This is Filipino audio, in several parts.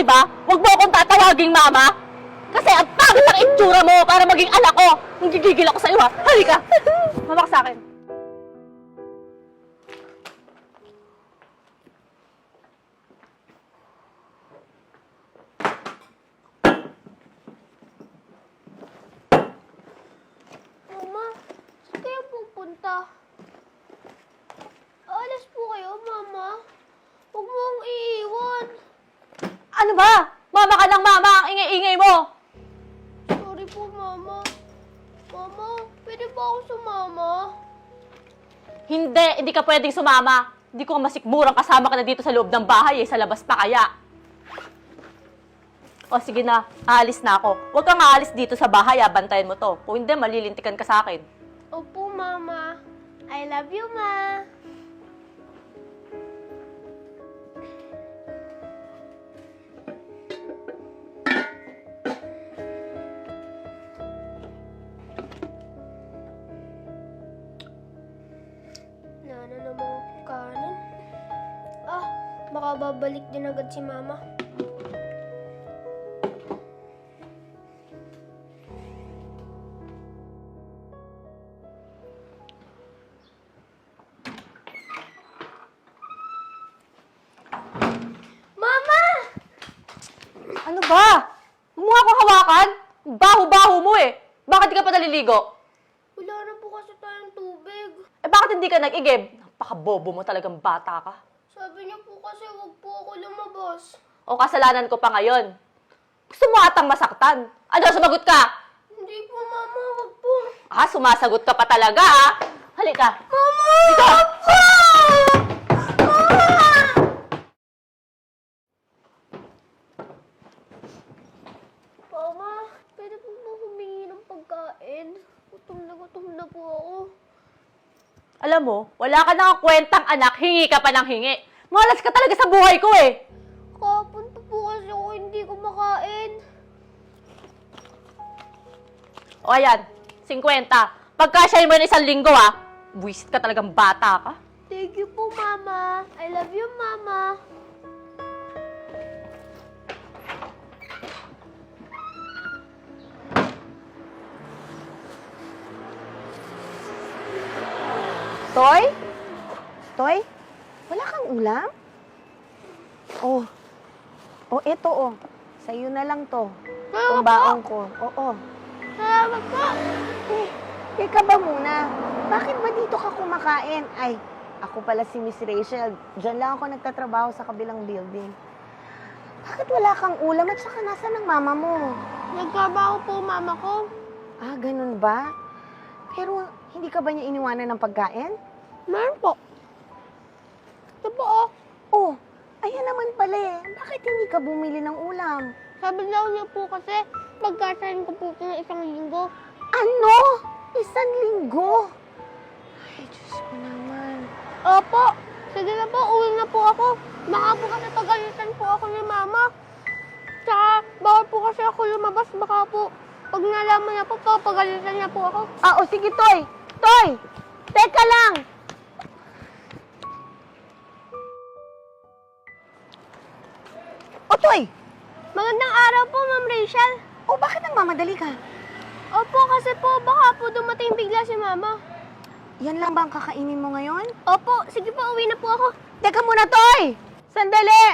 Pwede ba? Huwag mo akong tatawaging mama. Kasi ang pangit ang itsura mo para maging anak ko. Nanggigigil ako sa'yo, ha? Halika! Mama ka sa akin. Mama, saan kayo pupunta? Alis po kayo, Mama. Huwag mo akong iiwan. Ano ba? Mama ka ng mama! Ang ingay-ingay mo! Sorry po, Mama. Mama, pwede ba ako sumama? Hindi ka pwedeng sumama. Hindi ko masikmurang kasama ka na dito sa loob ng bahay, sa labas pa kaya. O sige na, aalis na ako. Huwag kang aalis dito sa bahay, bantayan mo to. Kung hindi, malilintikan ka sa akin. Opo, Mama. I love you, Ma. Nana namang kanin. Baka babalik din agad si Mama. Mama! Ano ba? Huwag mo ako hawakan? Baho-baho mo eh. Bakit di ka pa naliligo? Wala na po kasi tayong tubig. Eh bakit hindi ka nag-igib? Napaka-bobo mo talagang bata ka. Sabi niya po kasi wag po ako lumabas. O kasalanan ko pa ngayon. Gusto mo atang masaktan. Ano, sumagot ka? Hindi po, Mama. Wag po. Sumasagot ka pa talaga, ha? Halika. Mama! Dito! Mama, pwede po ba humingi ng pagkain? Gutom na po ako. Alam mo, wala ka nang kwentang anak, hingi ka pa ng hingi. Malas ka talaga sa buhay ko eh. Kahapon pa po kasi ako hindi kumakain. O ayan, 50. Pagkasyahin mo na 1 linggo, ha? Buwisit ka talagang bata ka. Thank you po, Mama. I love you, Mama. Toy? Toy? Wala kang ulam? Oh. Oh, eto oh. Sa'yo na lang to. Kung baon ko. Oo. Salamat po. Teka ba muna? Bakit ba dito ka kumakain? Ay, ako pala si Miss Rachel. Diyan lang ako nagtatrabaho sa kabilang building. Bakit wala kang ulam at saka nasaan ang mama mo? Nagtrabaho po, Mama ko. Ah, ganun ba? Pero hindi ka ba niya iniwanan ng pagkain? Meron po. Ito po, oh. Oh, ayan naman pala eh. Bakit hindi ka bumili ng ulam? Sabi daw niya po kasi, pagkasahin ko po ito ng 1 linggo. Ano? 1 linggo? Ay, Diyos ko naman. Opo. Sige na po, uwi na po ako. Baka po kasi pagalitan po ako ni Mama. Tsaka, bawal po kasi ako lumabas. Baka po, pag nalaman niya po, papagalitan niya po ako. O sige, Toy. Toy! Teka lang! O, Toy! Magandang araw po, Ma'am Rachel. O, bakit nagmamadali ka? Opo, kasi po, baka po dumating bigla si Mama. Yan lang ba ang kakainin mo ngayon? Opo, sige po, uwi na po ako. Teka muna, Toy! Sandali!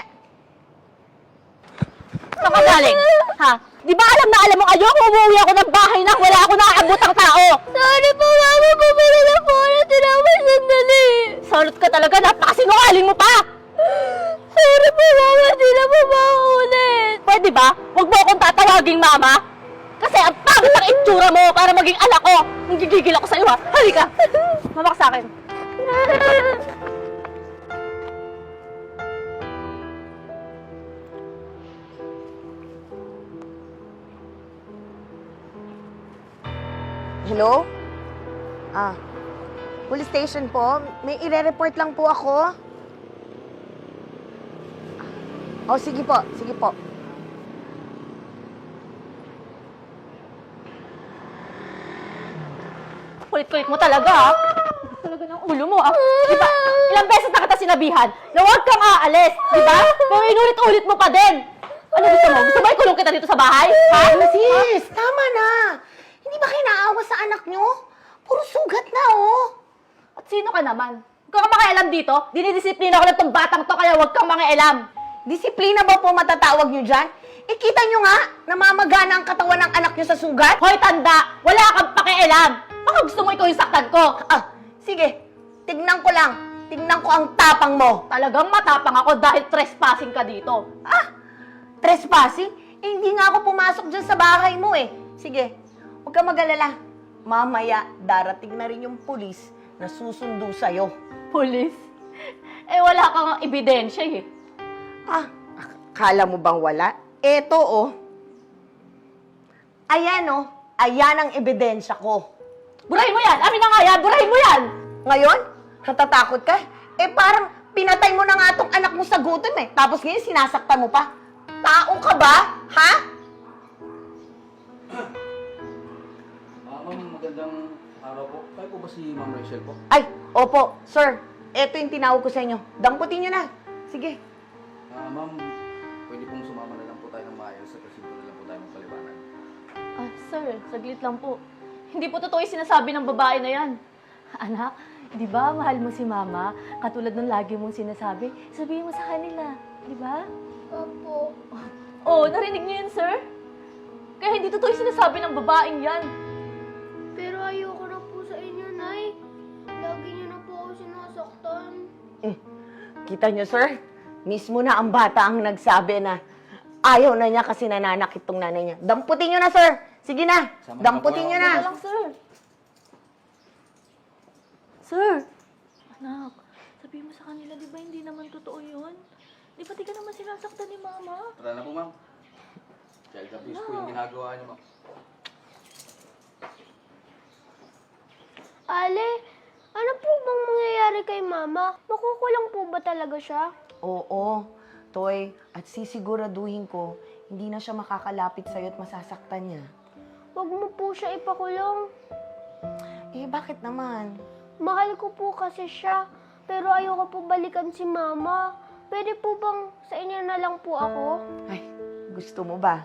Saan ka galing? Ha? Di ba alam na alam mo ayoko umuwi ako ng bahay nang wala ako nakaabotang tao? Sorry po, Mama. Bumili na po ako. Tinapos sandali. Salot ka talaga, napakasinungaling mo pa! Sorry po, Mama. Di na po mauulit. Pwede ba? Huwag mo akong tatawaging mama. Kasi ang pangit ang itsura mo para maging anak ko. Nanggigigil ako sa'yo, ha? Halika! Mama ka sa akin. Hello? Police station po. May ire-report lang po ako. Oh, sige po. Sige po. Kulit-kulit mo talaga, ha? Talaga ng ulo mo, ah. Di ba? Ilang beses na kita sinabihan na huwag kang aalis, di ba? Pero inulit-ulit mo pa din. Ano gusto mo? Gusto mo ikulong kita dito sa bahay? Ha? Sis, tama na. Hindi ba kayo naawa sa anak nyo? Puro sugat na, oh. At sino ka naman? Huwag kang makialam dito. Dinidisiplina ko na itong batang to, kaya huwag kang makialam. Disiplina ba po matatawag nyo dyan? Kita nyo nga, namamagana ang katawan ng anak nyo sa sugat. Hoy, tanda! Wala kang pakialam! Baka gusto mo ikaw yung saktan ko. Ah, sige, tignan ko lang. Tignan ko ang tapang mo. Talagang matapang ako dahil trespassing ka dito. Ah, trespassing? Hindi nga ako pumasok dyan sa bahay mo eh. Sige, huwag kang mag-alala. Mamaya, darating na rin yung pulis na susundo sa'yo. Pulis? Eh, wala kang ebidensya eh. Ah, akala mo bang wala? Eto, oh. Ayan, oh. Ayan ang ebidensya ko. Burahin mo yan! Amin na nga yan! Burahin mo yan! Ngayon, natatakot ka? Eh, parang pinatay mo na nga tong anak mo sa gutom eh. Tapos ngayon, sinasaktan mo pa. Tao ka ba? Ha? Ma'am, magandang araw po. Kayo po ba si Ma'am Rachel po? Ay, opo, sir. Eto yung tinawag ko sa inyo. Damputin nyo na. Sige. Ma'am, pwede pong sumama na lang po tayo ng maayos at simple na lang po tayo magpaliwanag. Ah, sir, saglit lang po. Hindi po totoo yung sinasabi ng babae na yan. Anak, di ba mahal mo si mama? Katulad ng lagi mong sinasabi, sabihin mo sa kanila. Di ba? Opo. Oh, narinig niyo yun, sir? Kaya hindi totoo yung sinasabi ng babaeng yan. Pero ayoko na po sa inyo, Nay. Lagi niyo na po ako sinasaktan. Kita nyo, sir? Mismo na ang bata ang nagsabi na ayaw na niya kasi nananakit tong nanay niya. Damputin nyo na, sir. Sige na. Sama na Damputin po nyo ako. na. Wala lang, sir. Sir! Anak, sabihin mo sa kanila, di ba hindi naman totoo yun? Di ba di ka naman sinasaktan ni mama? Tara na po, ma'am. Child abuse po yung ginagawa niyo, ma'am. Ale, ano po bang mangyayari kay Mama? Makukulang po ba talaga siya? Oo, Toy. At sisiguraduhin ko, hindi na siya makakalapit sa'yo at masasaktan niya. Huwag mo po siya ipakulong. Eh, bakit naman? Mahal ko po kasi siya, pero ayoko po balikan si Mama. Pwede po bang sa inyo na lang po ako? Ay, gusto mo ba?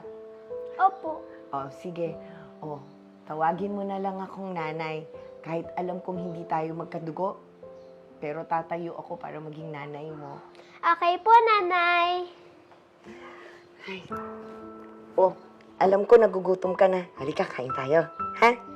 Opo. Oh, sige. Oh, tawagin mo na lang akong nanay. Kahit alam kong hindi tayo magkadugo, pero tatayo ako para maging nanay mo. Okay po, Nanay. Oh, alam ko nagugutom ka na. Halika, kain tayo. Ha?